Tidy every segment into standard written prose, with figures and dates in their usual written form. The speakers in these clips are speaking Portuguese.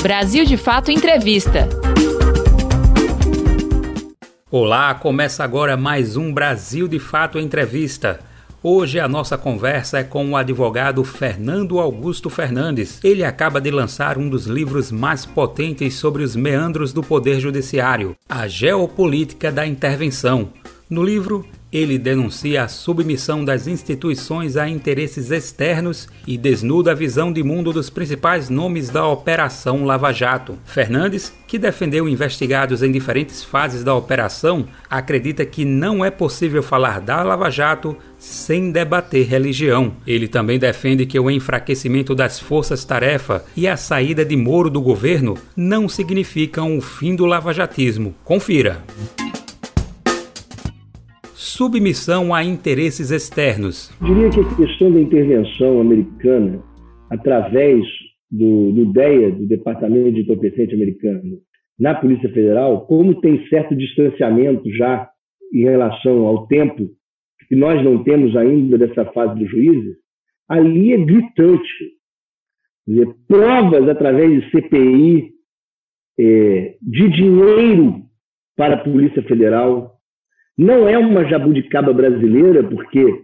Brasil de Fato Entrevista. Olá, começa agora mais um Brasil de Fato Entrevista. Hoje a nossa conversa é com o advogado Fernando Augusto Fernandes. Ele acaba de lançar um dos livros mais potentes sobre os meandros do Poder Judiciário, A Geopolítica da Intervenção. No livro, ele denuncia a submissão das instituições a interesses externos e desnuda a visão de mundo dos principais nomes da Operação Lava Jato. Fernandes, que defendeu investigados em diferentes fases da operação, acredita que não é possível falar da Lava Jato sem debater religião. Ele também defende que o enfraquecimento das forças-tarefa e a saída de Moro do governo não significam o fim do lavajatismo. Confira. Submissão a interesses externos. Eu diria que a questão da intervenção americana, através do DEA, do Departamento de Entorpecente americano, na Polícia Federal, como tem certo distanciamento já em relação ao tempo que nós não temos ainda dessa fase dos juízes, ali é gritante. Quer dizer, provas através de CPI, de dinheiro para a Polícia Federal. Não é uma jabuticaba brasileira, porque,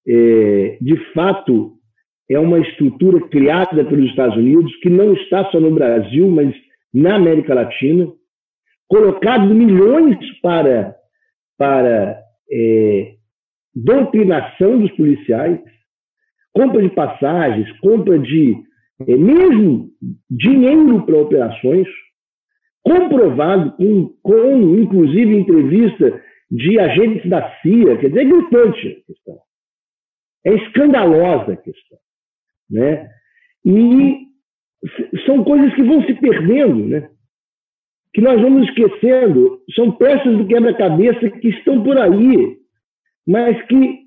de fato, é uma estrutura criada pelos Estados Unidos, que não está só no Brasil, mas na América Latina, colocado milhões para doutrinação dos policiais, compra de passagens, compra de mesmo dinheiro para operações, comprovado com inclusive, entrevista de agentes da CIA. Quer dizer, é gritante a questão. É escandalosa a questão. Né? E são coisas que vão se perdendo, né? Que nós vamos esquecendo. São peças do quebra-cabeça que estão por aí, mas que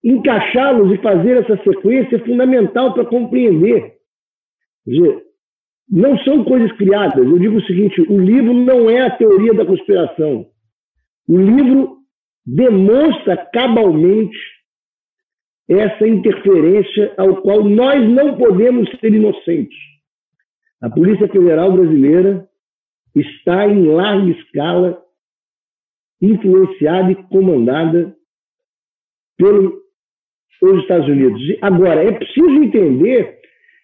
encaixá-los e fazer essa sequência é fundamental para compreender. Quer dizer, não são coisas criadas. Eu digo o seguinte, o livro não é a teoria da conspiração. O livro demonstra cabalmente essa interferência ao qual nós não podemos ser inocentes. A Polícia Federal brasileira está em larga escala influenciada e comandada pelos Estados Unidos. Agora, é preciso entender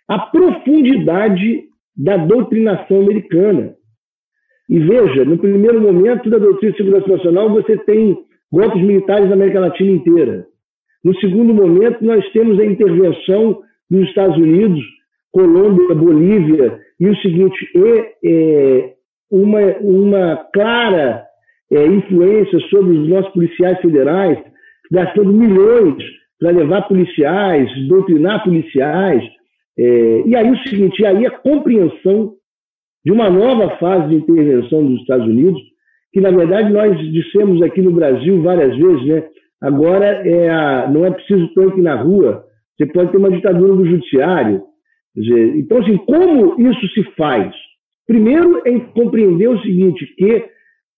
a profundidade da doutrinação americana. E veja, no primeiro momento da doutrina de segurança nacional, você tem golpes militares na América Latina inteira. No segundo momento, nós temos a intervenção dos Estados Unidos, Colômbia, Bolívia, e o seguinte, uma clara influência sobre os nossos policiais federais, gastando milhões para levar policiais, doutrinar policiais. E aí o seguinte, aí a compreensão de uma nova fase de intervenção dos Estados Unidos, que, na verdade, nós dissemos aqui no Brasil várias vezes, né? Agora não é preciso tanque na rua, você pode ter uma ditadura do judiciário. Quer dizer, então, assim, como isso se faz? Primeiro, é compreender o seguinte, que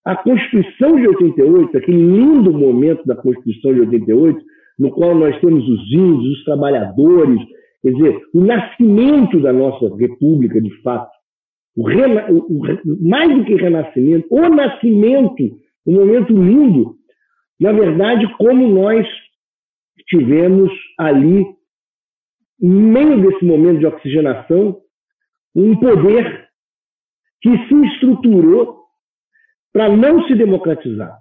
a Constituição de 88, aquele lindo momento da Constituição de 88, no qual nós temos os índios, os trabalhadores, quer dizer, o nascimento da nossa república, de fato, mais do que renascimento, o nascimento, um momento lindo, na verdade, como nós tivemos ali, em meio desse momento de oxigenação, um poder que se estruturou para não se democratizar.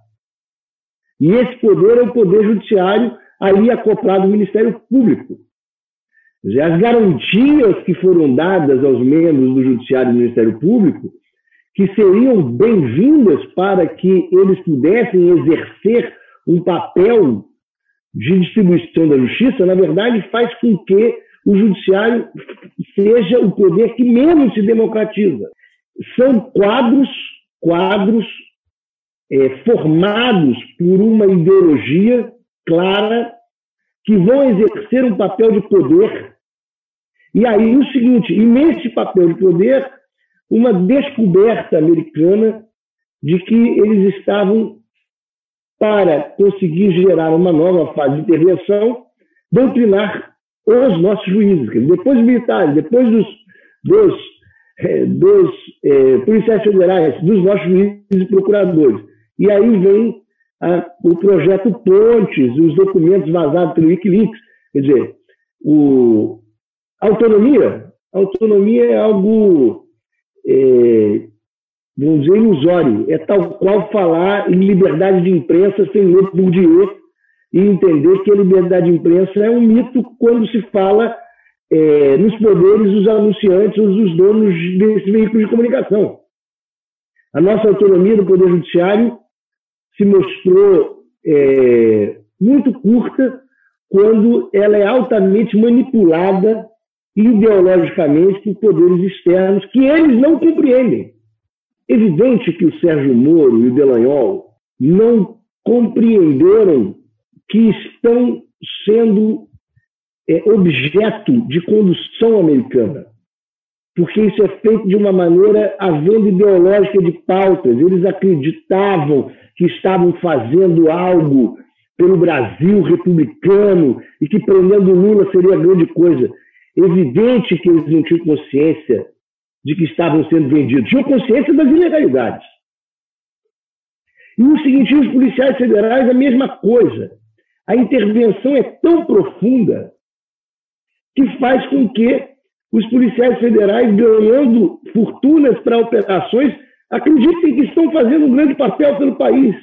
E esse poder é o poder judiciário ali acoplado ao Ministério Público. As garantias que foram dadas aos membros do Judiciário e do Ministério Público, que seriam bem-vindas para que eles pudessem exercer um papel de distribuição da justiça, na verdade, faz com que o Judiciário seja o poder que menos se democratiza. São quadros formados por uma ideologia clara que vão exercer um papel de poder. E aí o seguinte, e nesse papel de poder, uma descoberta americana de que eles estavam, para conseguir gerar uma nova fase de intervenção, doutrinar os nossos juízes. Depois dos militares, depois dos dos policiais federais, dos nossos juízes e procuradores. E aí vem o projeto Pontes, os documentos vazados pelo Wikileaks. Quer dizer, autonomia é algo, vamos dizer, ilusório. É tal qual falar em liberdade de imprensa sem ler Bourdieu e entender que a liberdade de imprensa é um mito quando se fala nos poderes dos anunciantes ou dos donos desse veículo de comunicação. A nossa autonomia do Poder Judiciário se mostrou muito curta quando ela é altamente manipulada ideologicamente por poderes externos que eles não compreendem. Evidente que o Sérgio Moro e o Dallagnol não compreenderam que estão sendo objeto de condução americana, porque isso é feito de uma maneira havendo ideológica de pautas. Eles acreditavam que estavam fazendo algo pelo Brasil republicano e que prendendo Lula seria grande coisa. Evidente que eles não tinham consciência de que estavam sendo vendidos. Tinham consciência das ilegalidades. E o seguinte, os policiais federais, a mesma coisa. A intervenção é tão profunda que faz com que os policiais federais, ganhando fortunas para operações, acreditem que estão fazendo um grande papel pelo país.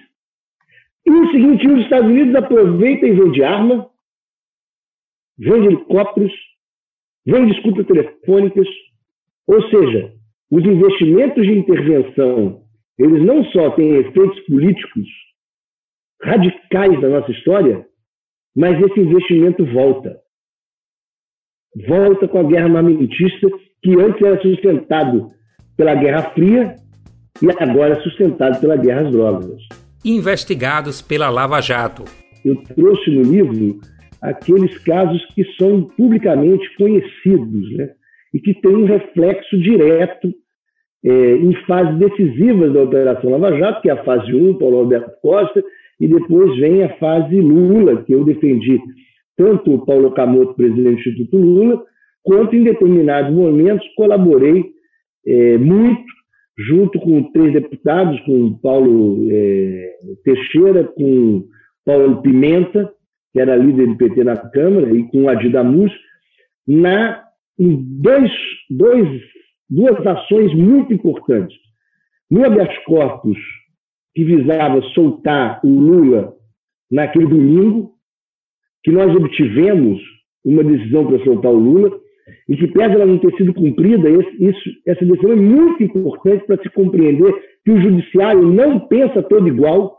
E o seguinte, os Estados Unidos aproveitam e vendem arma, vende helicópteros, vende escutas telefônicas, ou seja, os investimentos de intervenção, eles não só têm efeitos políticos radicais da nossa história, mas esse investimento volta. Volta com a guerra armamentista, que antes era sustentado pela Guerra Fria e agora é sustentado pela guerra às drogas. Investigados pela Lava Jato. Eu trouxe no livro aqueles casos que são publicamente conhecidos, né? E que têm um reflexo direto em fases decisivas da Operação Lava Jato, que é a fase 1, Paulo Roberto Costa, e depois vem a fase Lula, que eu defendi tanto o Paulo Okamoto, presidente do Instituto Lula, quanto em determinados momentos colaborei muito, junto com 3 deputados, com Paulo Teixeira, com Paulo Pimenta, que era líder do PT na Câmara, e com Adir Damus, em duas ações muito importantes. No habeas corpus, que visava soltar o Lula naquele domingo, que nós obtivemos uma decisão para soltar o Lula, e que, apesar de ela não ter sido cumprida, essa decisão é muito importante para se compreender que o judiciário não pensa todo igual,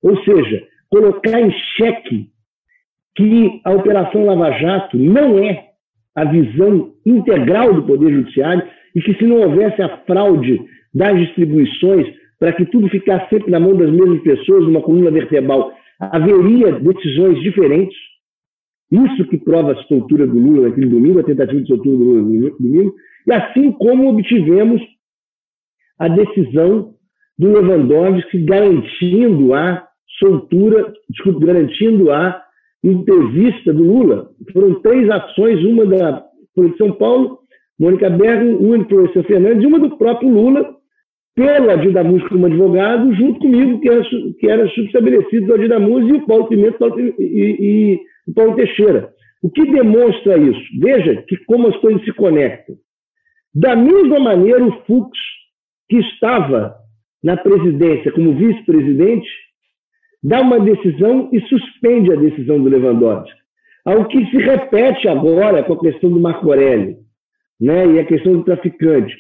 ou seja, colocar em xeque que a Operação Lava Jato não é a visão integral do Poder Judiciário e que, se não houvesse a fraude das distribuições para que tudo ficasse sempre na mão das mesmas pessoas, numa coluna vertebral, haveria decisões diferentes. Isso que prova a soltura do Lula naquele domingo, a tentativa de soltura do Lula no domingo, e assim como obtivemos a decisão do Lewandowski garantindo a entrevista do Lula. Foram 3 ações, uma da Folha de São Paulo, Mônica Bergamo, uma do professor Fernandes e uma do próprio Lula, pelo Adir Damus como advogado, junto comigo, que era subestabelecido do Adir Damus, e o Paulo Pimenta e o Paulo Teixeira. O que demonstra isso? Veja como as coisas se conectam. Da mesma maneira, o Fux, que estava na presidência como vice-presidente, dá uma decisão e suspende a decisão do Lewandowski. Ao que se repete agora com a questão do Marco Aurélio, né, e a questão do traficante.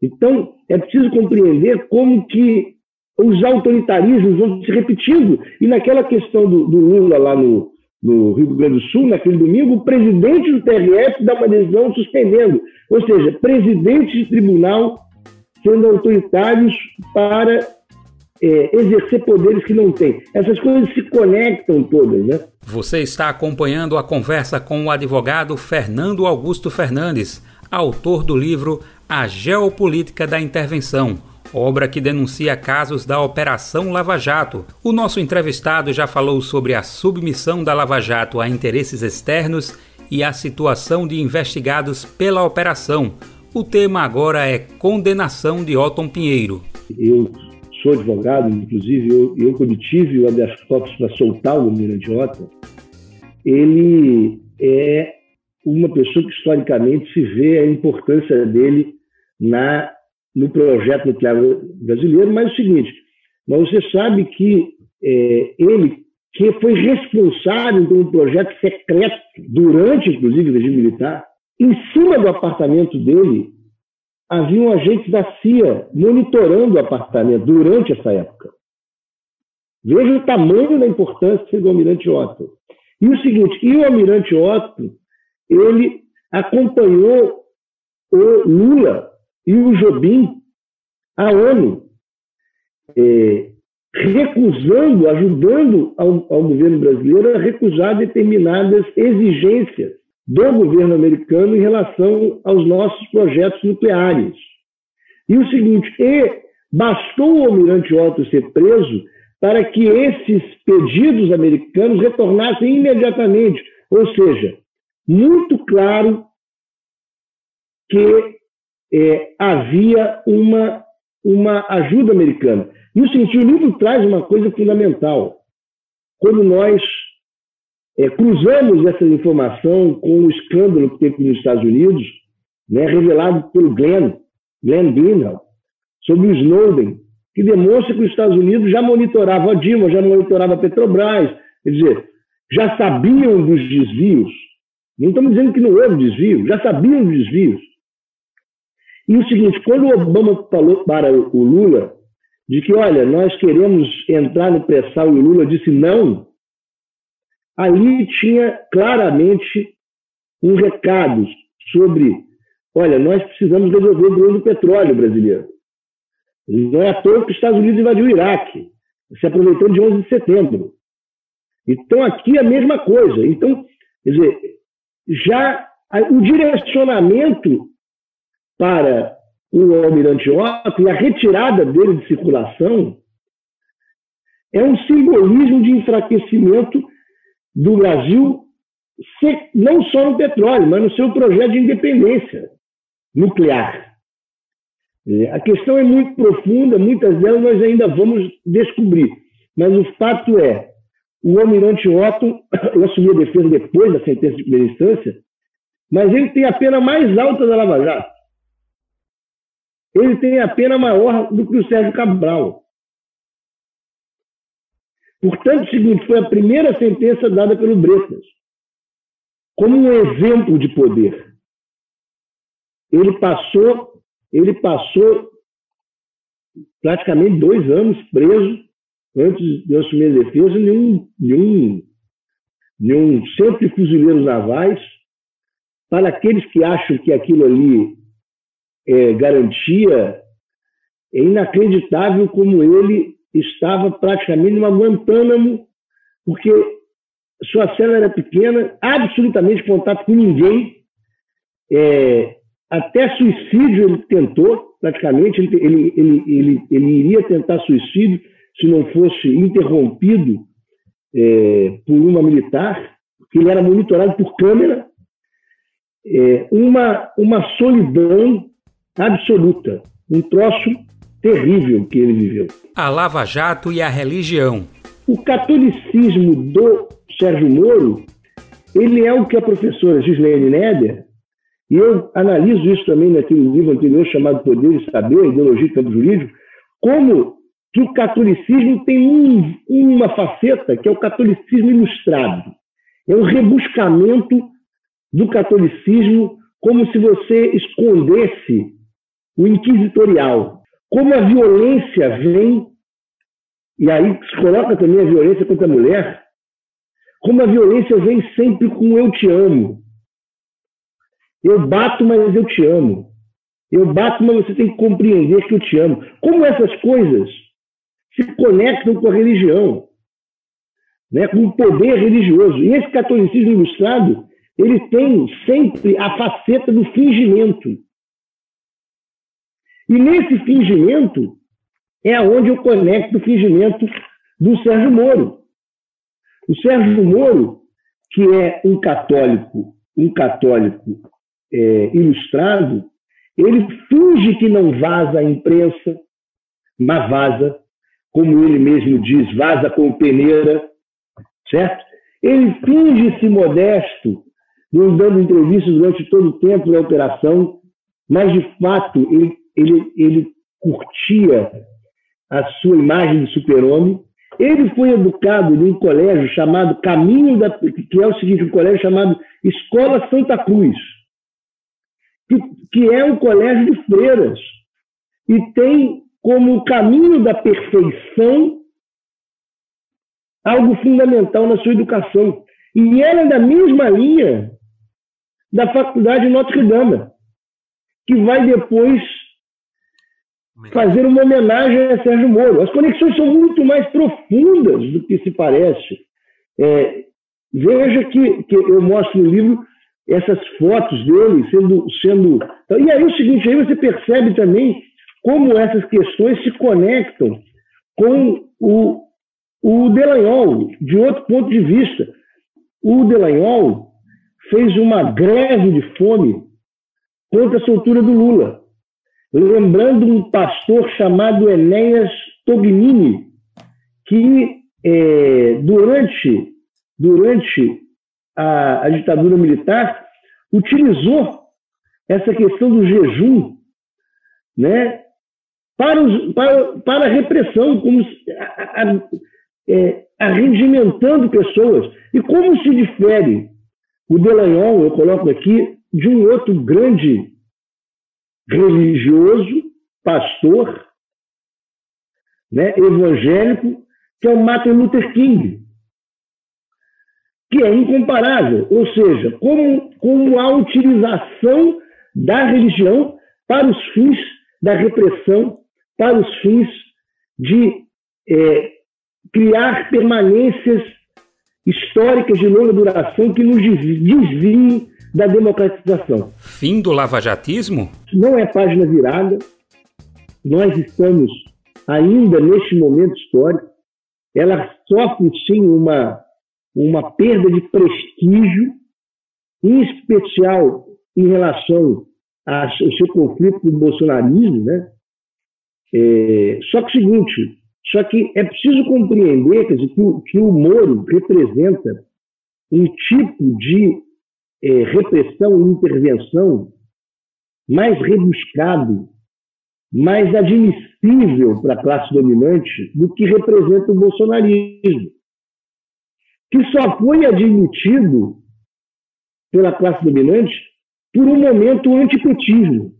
Então, é preciso compreender como que os autoritarismos vão se repetindo. E naquela questão do Lula lá no Rio Grande do Sul, naquele domingo, o presidente do TRF dá uma decisão suspendendo. Ou seja, presidentes de tribunal sendo autoritários para exercer poderes que não têm. Essas coisas se conectam todas, né? Você está acompanhando a conversa com o advogado Fernando Augusto Fernandes, autor do livro A Geopolítica da Intervenção, obra que denuncia casos da Operação Lava Jato. O nosso entrevistado já falou sobre a submissão da Lava Jato a interesses externos e a situação de investigados pela operação, O tema agora é Condenação de Otton Pinheiro. Eu sou advogado, inclusive eu quando tive o habeas corpus para soltar o almirante Otton, ele é uma pessoa que historicamente se vê a importância dele no projeto nuclear brasileiro, mas é o seguinte, mas você sabe que ele que foi responsável por um projeto secreto durante, inclusive, o regime militar, em cima do apartamento dele haviam agentes da CIA monitorando o apartamento durante essa época. Veja o tamanho da importância do almirante Otton. E o seguinte, o almirante Otton, ele acompanhou o Lula e o Jobim à ONU, recusando, ajudando ao governo brasileiro a recusar determinadas exigências do governo americano em relação aos nossos projetos nucleares. E o seguinte, bastou o almirante Otton ser preso para que esses pedidos americanos retornassem imediatamente. Ou seja, muito claro que havia uma ajuda americana. E o seguinte, o livro traz uma coisa fundamental. Quando nós cruzamos essa informação com o escândalo que teve nos Estados Unidos, né, revelado pelo Glenn Greenwald, sobre o Snowden, que demonstra que os Estados Unidos já monitoravam a Dilma, já monitoravam a Petrobras, quer dizer, já sabiam dos desvios. Não estamos dizendo que não houve desvio, já sabiam dos desvios. E o seguinte, quando o Obama falou para o Lula de que, olha, nós queremos entrar no pré-sal e o Lula disse não, ali tinha claramente um recado sobre, olha, nós precisamos resolver o problema do petróleo brasileiro. Não é à toa que os Estados Unidos invadiu o Iraque, se aproveitando de 11 de setembro. Então, aqui é a mesma coisa. Então, quer dizer, já o direcionamento para o almirante Otton e a retirada dele de circulação é um simbolismo de enfraquecimento do Brasil, não só no petróleo, mas no seu projeto de independência nuclear. A questão é muito profunda, muitas delas nós ainda vamos descobrir. Mas o fato é, o almirante Otton assumiu a defesa depois da sentença de primeira instância, mas ele tem a pena mais alta da Lava Jato. Ele tem a pena maior do que o Sérgio Cabral. Portanto, o seguinte, foi a primeira sentença dada pelo Bretas, como um exemplo de poder. Ele passou praticamente 2 anos preso antes de assumir a defesa de um centro de fuzileiros navais. Para aqueles que acham que aquilo ali é garantia, é inacreditável como ele estava praticamente numa Guantánamo, porque sua cela era pequena, absolutamente contato com ninguém, até suicídio ele tentou, praticamente, ele iria tentar suicídio se não fosse interrompido por uma militar, porque ele era monitorado por câmera, uma solidão absoluta, um troço terrível que ele viveu. A Lava Jato e a religião. O catolicismo do Sérgio Moro, ele é o que a professora Gislaine Neder, e eu analiso isso também naquele livro anterior chamado Poder e Saber, a Ideologia e Campo Jurídico, como que o catolicismo tem uma faceta que é o catolicismo ilustrado. É um rebuscamento do catolicismo, como se você escondesse o inquisitorial. Como a violência vem, e aí se coloca também a violência contra a mulher, como a violência vem sempre com eu te amo. Eu bato, mas eu te amo. Eu bato, mas você tem que compreender que eu te amo. Como essas coisas se conectam com a religião, né, com o poder religioso. E esse catolicismo ilustrado, ele tem sempre a faceta do fingimento. E nesse fingimento é onde eu conecto o fingimento do Sérgio Moro. O Sérgio Moro, que é um católico ilustrado, Ele finge que não vaza à imprensa, mas vaza, como ele mesmo diz, vaza com peneira, certo? Ele finge-se modesto, não dando entrevistas durante todo o tempo da operação, mas, de fato, ele curtia a sua imagem de super-homem. Ele foi educado num colégio chamado Caminho da... que é o seguinte, um colégio chamado Escola Santa Cruz, que é um colégio de freiras, e tem como caminho da perfeição algo fundamental na sua educação. E ela é da mesma linha da Faculdade Notre Dame, que vai depois fazer uma homenagem a Sérgio Moro. As conexões são muito mais profundas do que se parece. Veja que eu mostro no livro essas fotos dele sendo... E aí o seguinte, aí você percebe também como essas questões se conectam com o Dallagnol, de outro ponto de vista. O Dallagnol fez uma greve de fome contra a soltura do Lula, lembrando um pastor chamado Enéas Tognini, que durante a ditadura militar utilizou essa questão do jejum, né, para a repressão, como arregimentando pessoas. E como se difere o Dallagnol, eu coloco aqui, de um outro grande religioso, pastor, né, evangélico, que é o Martin Luther King, que é incomparável. Ou seja, como a utilização da religião para os fins da repressão, para os fins de criar permanências históricas de longa duração que nos desviem da democratização. Fim do lavajatismo? Não é página virada. Nós estamos ainda neste momento histórico. Ela sofre, sim, uma perda de prestígio, em especial em relação ao seu conflito com o bolsonarismo, né? Só que é preciso compreender, quer dizer, que o Moro representa um tipo de repressão e intervenção mais rebuscado, mais admissível para a classe dominante do que representa o bolsonarismo, que só foi admitido pela classe dominante por um momento o antipetismo.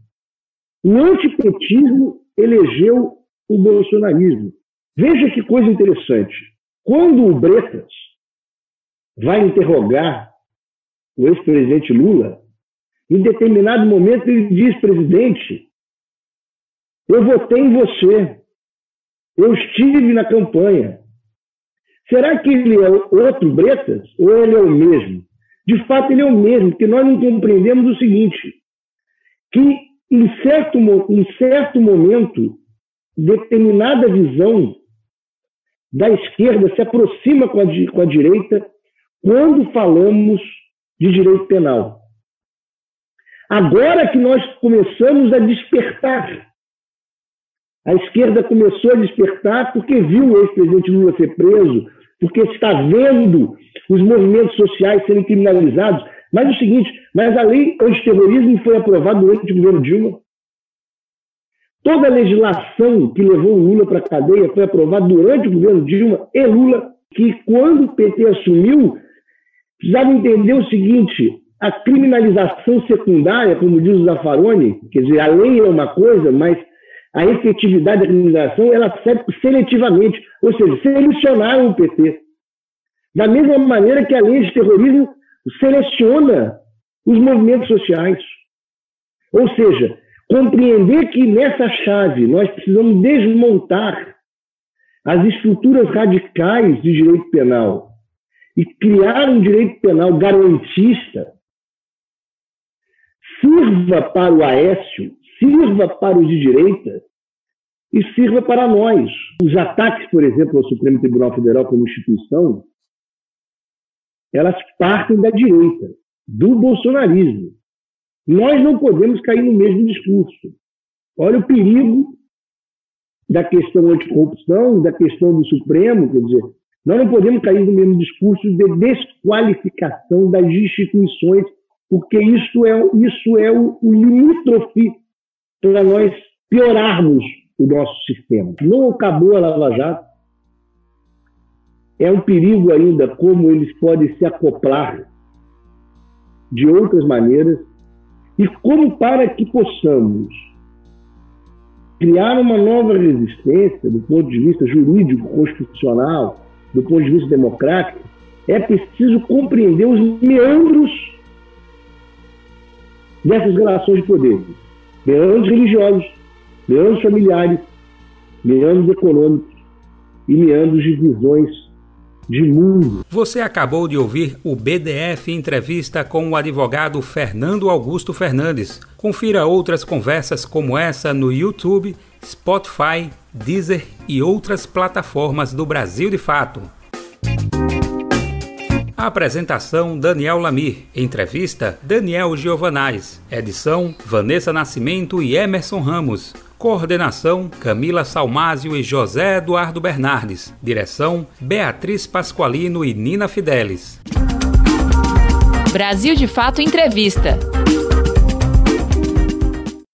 O antipetismo elegeu o bolsonarismo. Veja que coisa interessante. Quando o Bretas vai interrogar o ex-presidente Lula, em determinado momento ele diz: presidente, eu votei em você, eu estive na campanha. Será que ele é outro Bretas ou ele é o mesmo? De fato, ele é o mesmo, porque nós não compreendemos o seguinte, que em certo momento, determinada visão da esquerda se aproxima com a direita quando falamos de direito penal. Agora que nós começamos a despertar, a esquerda começou a despertar porque viu o ex-presidente Lula ser preso, porque está vendo os movimentos sociais serem criminalizados. Mas o seguinte, mas a lei antiterrorismo foi aprovada durante o governo Dilma. Toda a legislação que levou o Lula para a cadeia foi aprovada durante o governo Dilma e Lula, que quando o PT assumiu, precisava entender o seguinte: a criminalização secundária, como diz o Zaffaroni, quer dizer, a lei é uma coisa, mas a efetividade da criminalização ela serve seletivamente, ou seja, selecionaram o PT. Da mesma maneira que a lei de terrorismo seleciona os movimentos sociais. Ou seja, compreender que nessa chave nós precisamos desmontar as estruturas radicais de direito penal e criar um direito penal garantista, sirva para o Aécio, sirva para os de direita e sirva para nós. Os ataques, por exemplo, ao Supremo Tribunal Federal como instituição, elas partem da direita, do bolsonarismo. Nós não podemos cair no mesmo discurso. Olha o perigo da questão anticorrupção, da questão do Supremo, quer dizer, nós não podemos cair no mesmo discurso de desqualificação das instituições, porque isso é o limítrofe para nós piorarmos o nosso sistema. Não acabou a Lava Jato. É um perigo ainda como eles podem se acoplar de outras maneiras e como para que possamos criar uma nova resistência do ponto de vista jurídico, constitucional, do ponto de vista democrático, é preciso compreender os meandros dessas relações de poder. Meandros religiosos, meandros familiares, meandros econômicos e meandros de visões de mundo. Você acabou de ouvir o BDF Entrevista com o advogado Fernando Augusto Fernandes. Confira outras conversas como essa no YouTube, Spotify, Deezer e outras plataformas do Brasil de Fato. Apresentação: Daniel Lamir. Entrevista: Daniel Giovanais. Edição: Vanessa Nascimento e Emerson Ramos. Coordenação: Camila Salmásio e José Eduardo Bernardes. Direção: Beatriz Pasqualino e Nina Fidelis. Brasil de Fato Entrevista.